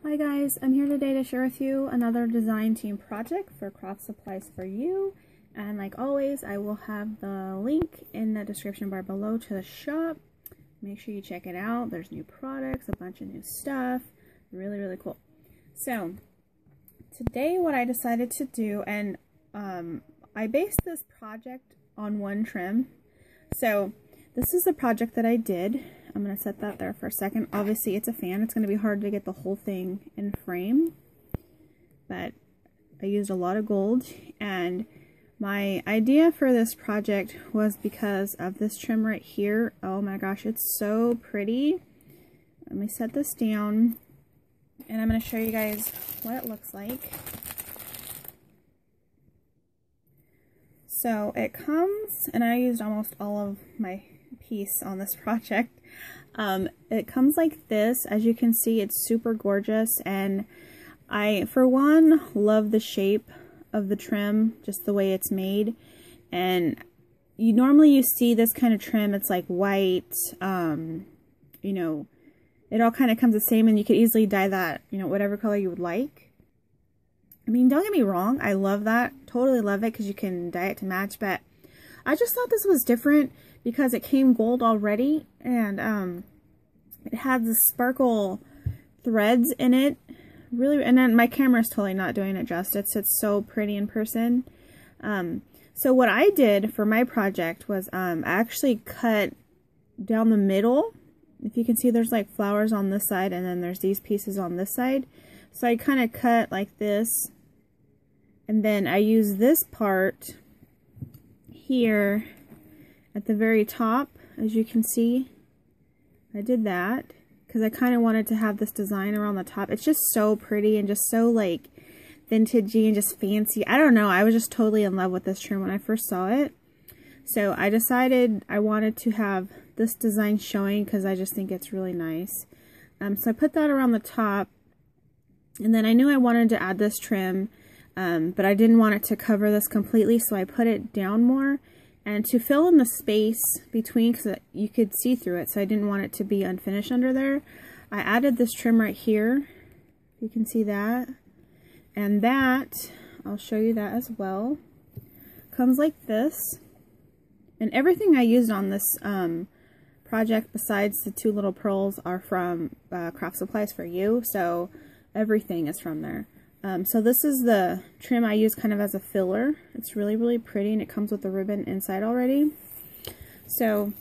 Hi guys, I'm here today to share with you another design team project for KraftSupplies4u, and like always I will have the link in the description bar below to the shop. Make sure you check it out. There's new products, a bunch of new stuff, really cool. So today what I decided to do, and I based this project on one trim. So this is the project that I did. I'm going to set that there for a second. Obviously it's a fan. It's going to be hard to get the whole thing in frame, but I used a lot of gold, and my idea for this project was because of this trim right here. Oh my gosh, it's so pretty. Let me set this down and I'm going to show you guys what it looks like. So it comes, and I used almost all of my piece on this project. It comes like this. As you can see, it's super gorgeous, and I, for one, love the shape of the trim, just the way it's made. And normally you see this kind of trim, it's like white, you know, it all kind of comes the same, and you could easily dye that, you know, whatever color you would like. I mean, don't get me wrong, I love that, totally love it, because you can dye it to match, but I just thought this was different because it came gold already, and it had the sparkle threads in it, really, and then my camera is totally not doing it justice. It's so pretty in person. So what I did for my project was I actually cut down the middle. If you can see, there's like flowers on this side, and then there's these pieces on this side. So I kind of cut like this, and then I use this part here at the very top. As you can see, I did that because I kind of wanted to have this design around the top. It's just so pretty and just so like vintagey and just fancy. I don't know, I was just totally in love with this trim when I first saw it. So I decided I wanted to have this design showing because I just think it's really nice. So I put that around the top, and then I knew I wanted to add this trim, but I didn't want it to cover this completely, so I put it down more. And to fill in the space between, because you could see through it, so I didn't want it to be unfinished under there, I added this trim right here. You can see that. And that, I'll show you that as well. Comes like this. And everything I used on this project, besides the two little pearls, are from KraftSupplies4u, so everything is from there. So this is the trim I use kind of as a filler. It's really pretty, and it comes with the ribbon inside already. So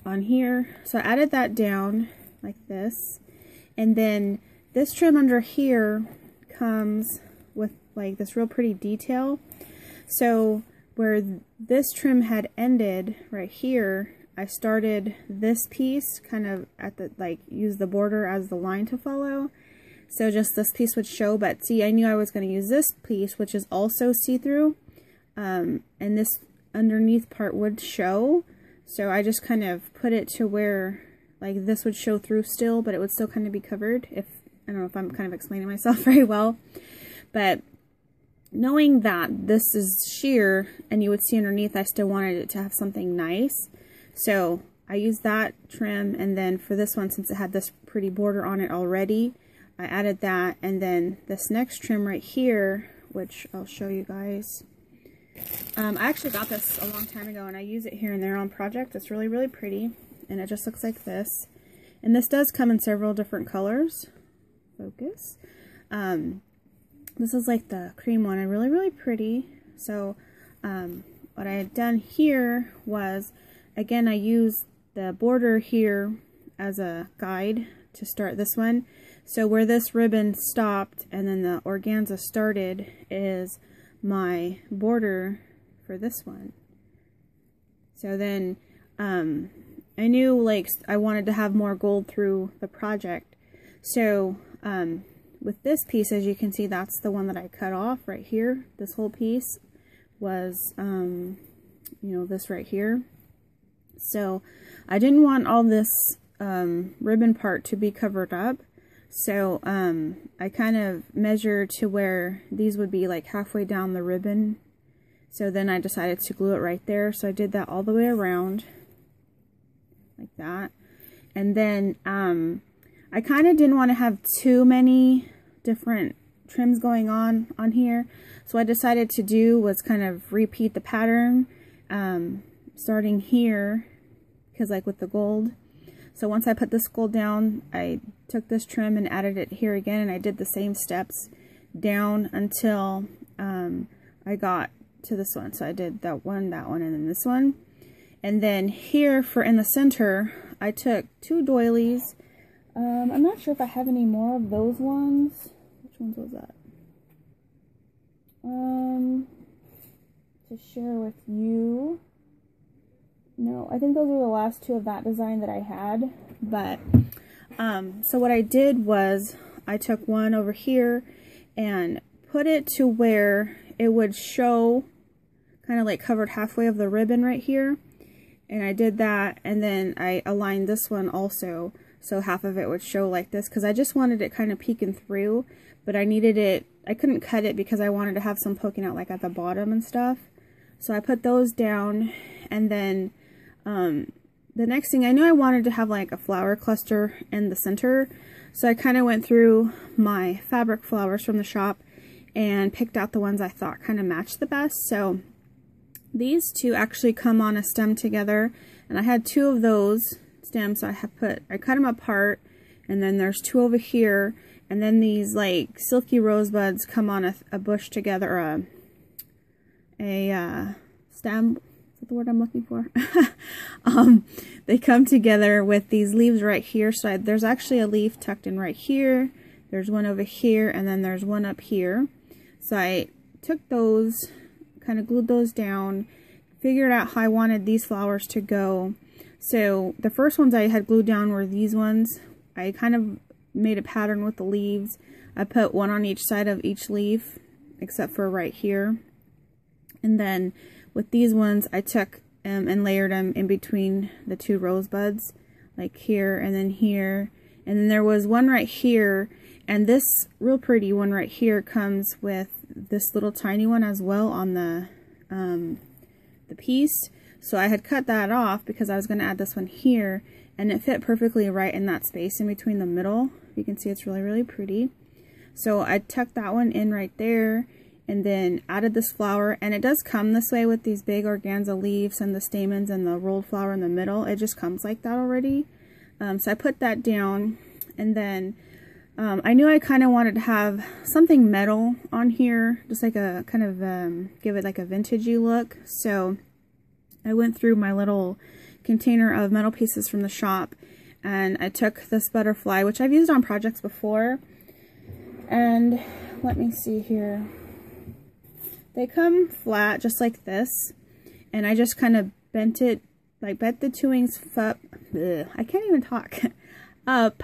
on here, so I added that down like this, and then this trim under here comes with like this real pretty detail. So where this trim had ended right here, I started this piece kind of at the, like, use the border as the line to follow. So just this piece would show, but see, I knew I was going to use this piece, which is also see-through, and this underneath part would show. So I just kind of put it to where, like, this would show through still, but it would still kind of be covered. If, I don't know if I'm kind of explaining myself very well, but knowing that this is sheer and you would see underneath, I still wanted it to have something nice. So I used that trim, and then for this one, since it had this pretty border on it already, I added that. And then this next trim right here, which I'll show you guys. I actually got this a long time ago, and I use it here and there on project. It's really pretty, and it just looks like this. And this does come in several different colors. Focus. This is like the cream one, and really pretty. So what I had done here was, again, I used the border here as a guide to start this one. So where this ribbon stopped and then the organza started is my border for this one. So then I knew, like, I wanted to have more gold through the project. So with this piece, as you can see, that's the one that I cut off right here. This whole piece was, you know, this right here. So I didn't want all this ribbon part to be covered up. So I kind of measured to where these would be like halfway down the ribbon. So then I decided to glue it right there. So I did that all the way around like that. And then I kind of didn't want to have too many different trims going on here. So what I decided to do was kind of repeat the pattern, starting here, because like with the gold. So once I put this gold down, I took this trim and added it here again, and I did the same steps down until I got to this one. So I did that one, and then this one. And then here for in the center, I took 2 doilies. I'm not sure if I have any more of those ones. Which ones was that? To share with you. No, I think those were the last 2 of that design that I had. But, so what I did was I took one over here and put it to where it would show kind of like covered halfway of the ribbon right here. And I did that, and then I aligned this one also so half of it would show like this, because I just wanted it kind of peeking through, but I needed it, I couldn't cut it because I wanted to have some poking out like at the bottom and stuff. So I put those down, and then the next thing, I knew I wanted to have like a flower cluster in the center, so I kind of went through my fabric flowers from the shop and picked out the ones I thought kind of matched the best. So these 2 actually come on a stem together, and I had 2 of those stems, so I cut them apart, and then there's 2 over here, and then these like silky rosebuds come on a bush together, a stem. Is that the word I'm looking for? They come together with these leaves right here. So there's actually a leaf tucked in right here. There's one over here, and then there's one up here. So I took those, kind of glued those down, figured out how I wanted these flowers to go. So the first ones I had glued down were these ones. I kind of made a pattern with the leaves. I put one on each side of each leaf, except for right here. And then with these ones, I took and layered them in between the 2 rosebuds, like here and then here. And then there was one right here, and this real pretty one right here comes with this little tiny one as well on the piece. So I had cut that off because I was going to add this one here, and it fit perfectly right in that space in between the middle. You can see it's really, really pretty. So I tucked that one in right there, and then added this flower, and it does come this way with these big organza leaves and the stamens and the rolled flower in the middle. It just comes like that already. So I put that down, and then I knew I kind of wanted to have something metal on here, just like a kind of give it like a vintagey look. So I went through my little container of metal pieces from the shop, and I took this butterfly, which I've used on projects before, and let me see here. They come flat just like this, and I just kind of bent it, like bent the 2 wings up. I can't even talk. Up.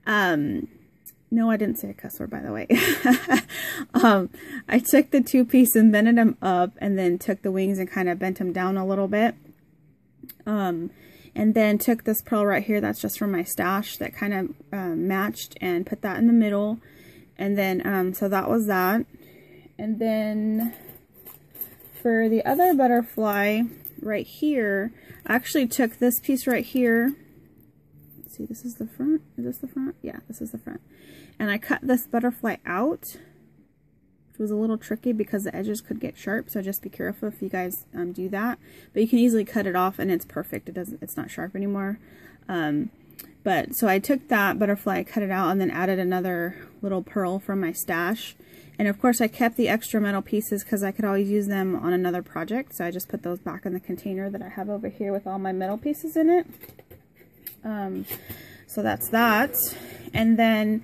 No, I didn't say a cuss word, by the way. I took the 2 pieces and bended them up, and then took the wings and kind of bent them down a little bit. And then took this pearl right here that's just from my stash that kind of matched, and put that in the middle. And then, so that was that. And then for the other butterfly right here, I actually took this piece right here. Let's see, this is the front. Is this the front? Yeah, this is the front. And I cut this butterfly out, which was a little tricky because the edges could get sharp, so just be careful if you guys do that. But you can easily cut it off, and it's perfect. It's not sharp anymore. But so I took that butterfly, cut it out, and then added another little pearl from my stash. And of course I kept the extra metal pieces because I could always use them on another project. So I just put those back in the container that I have over here with all my metal pieces in it. So that's that. And then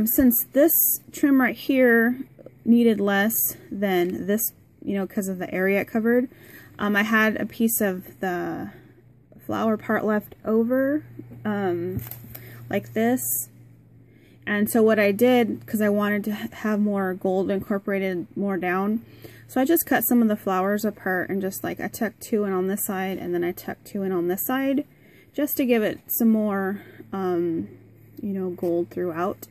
since this trim right here needed less than this, you know, because of the area it covered, I had a piece of the flower part left over, like this. And so what I did, because I wanted to have more gold incorporated more down, so I just cut some of the flowers apart, and just like I tucked 2 in on this side, and then I tucked 2 in on this side, just to give it some more, you know, gold throughout.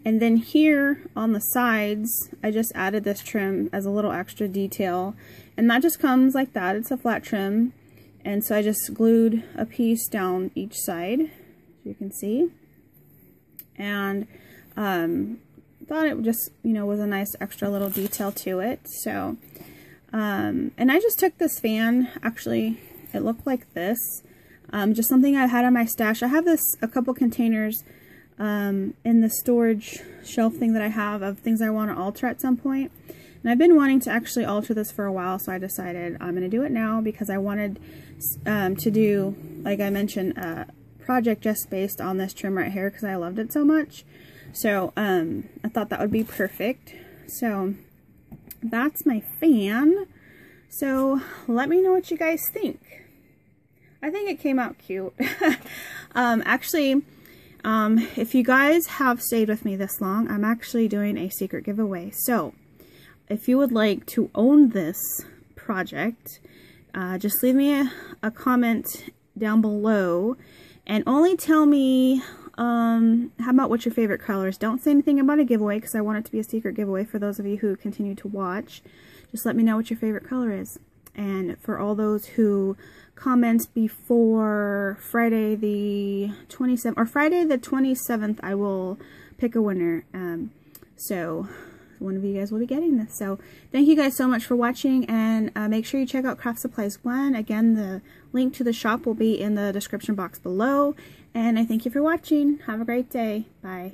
And then here on the sides, I just added this trim as a little extra detail, and that just comes like that. It's a flat trim, and so I just glued a piece down each side, as you can see. and thought it just, you know, was a nice extra little detail to it. So, and I just took this fan, actually, it looked like this, just something I've had on my stash. I have a couple containers in the storage shelf thing that I have of things I want to alter at some point. And I've been wanting to actually alter this for a while, so I decided I'm going to do it now because I wanted to do, like I mentioned, a project just based on this trim right here because I loved it so much. So I thought that would be perfect. So that's my fan. So let me know what you guys think. I think it came out cute. Actually, if you guys have stayed with me this long, I'm actually doing a secret giveaway. So if you would like to own this project, just leave me a comment down below and only tell me how about what your favorite color is. Don't say anything about a giveaway because I want it to be a secret giveaway for those of you who continue to watch. Just let me know what your favorite color is. And for all those who comment before Friday the 27th, or Friday the 27th, I will pick a winner. So one of you guys will be getting this. So thank you guys so much for watching, and make sure you check out KraftSupplies4u. Again, the link to the shop will be in the description box below. And I thank you for watching. Have a great day. Bye.